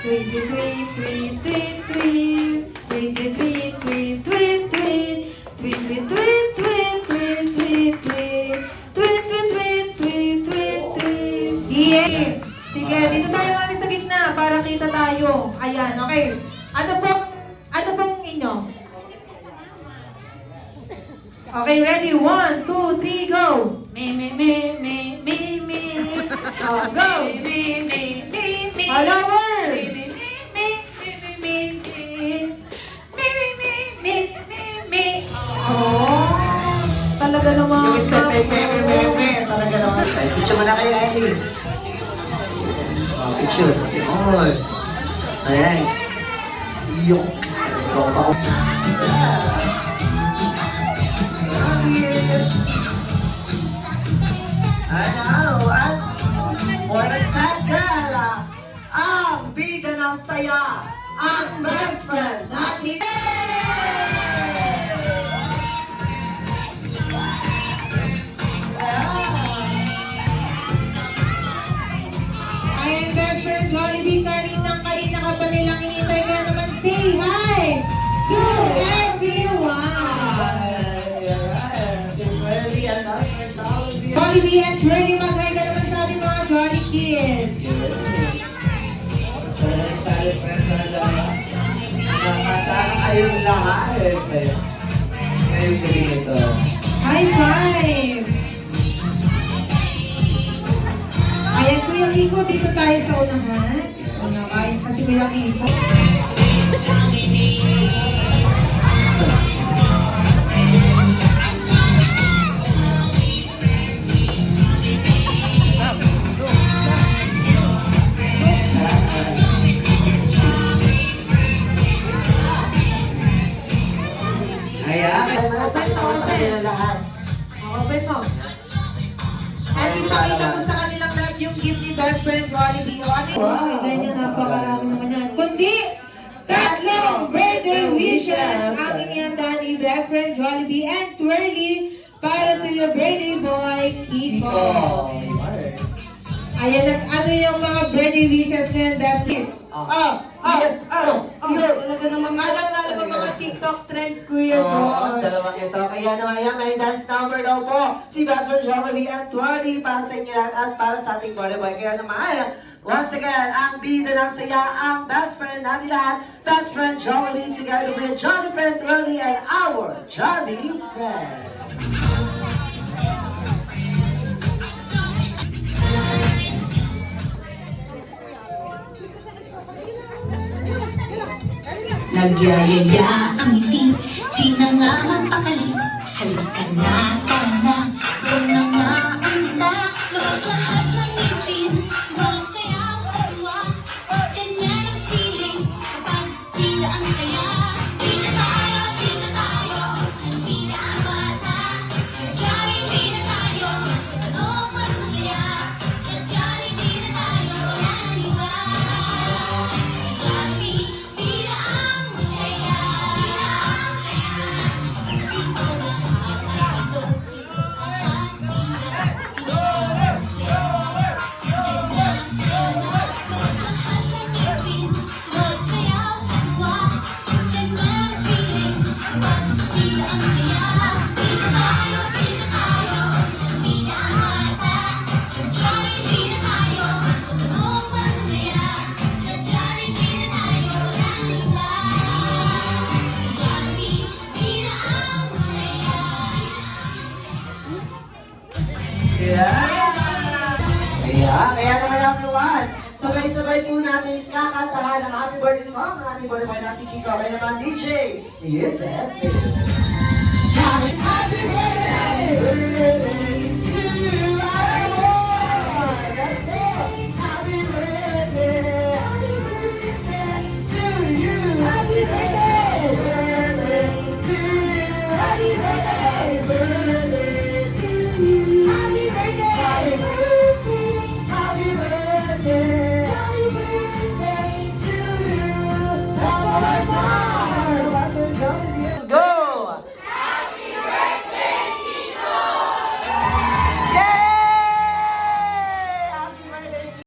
Tweet, tweet, tweet, tweet, tweet, tweet. Tweet, tweet, tweet, tweet, tweet, tweet. Tweet, tweet, tweet, tweet, tweet, tweet, tweet. Tweet, tweet, tweet, tweet, tweet, tweet. Yeah! Sige, dito tayo kami sa gitna para kita tayo. Ayan, okay. Ano pong inyo? Okay, ready? 1, 2, 3, go! Oh, go! Hello, word! Oh, talaga naman. Yung isa, talaga naman. Picture mo na kayo, Ellie. Picture. Oh. Ayan. Yung. Tropa ko. Ano? At for a second, ang bida ng saya, ang best friend natin. Ayan, best friend Jollibee, kanina ka pa nilang inintay ka naman. Say hi to everyone! Jollibee and Trey, mag-hi ka naman sa ating mga Jolly Kids. Nakasama kayong lahat. Ngayon galing ito. High five! Ayan, Kuya Kiko, dito tayo sa unahan. Ayan, kasi Kuya Kiko. Ayan. Open lahat. Open mo. At ipakita mo sa kanilang lahat yung gift ni best friend Jollibee. O ano yung ganyan, napakarami naman yan. Kundi, tatlong birthday wishes ang inihanda ni best friend Jollibee and Twirly para sa iyo birthday boy, Kiko. Ayan, at ano yung mga birthday wishes niyan, best friend? Talaga naman alam mga TikTok trends, Kuya George. Dalawang ito. Kaya naman yan, may dance number daw po. Si Best Friend Jollibee at Twirly para sa inyo yan at para sa ating boy. Kaya naman, once again, ang bida ng saya, ang best friend natin lahat, Best Friend Jollibee together with Jolly Friend Twirly and our Jolly Friend. Nagyayaya ang ngiti, di na nga magpakali. Halika na, tara, huwag na nga ang mata. Labas lahat ng ngipin, small sayaw sa tuwa. Ganyan ang feeling, kapag bida ang saya. Bida tayo, sa bida ang bata. Sadya'y bida tayo, sa tanong mas masaya. Sadya'y bida tayo, yan iba. Sadya'y bida ang masaya. Kaya naman everyone, sabay-sabay po natin kakantahan ang happy birthday song ng ating birthday boy na si Kiko. Kaya naman DJ, Yusef. Happy birthday!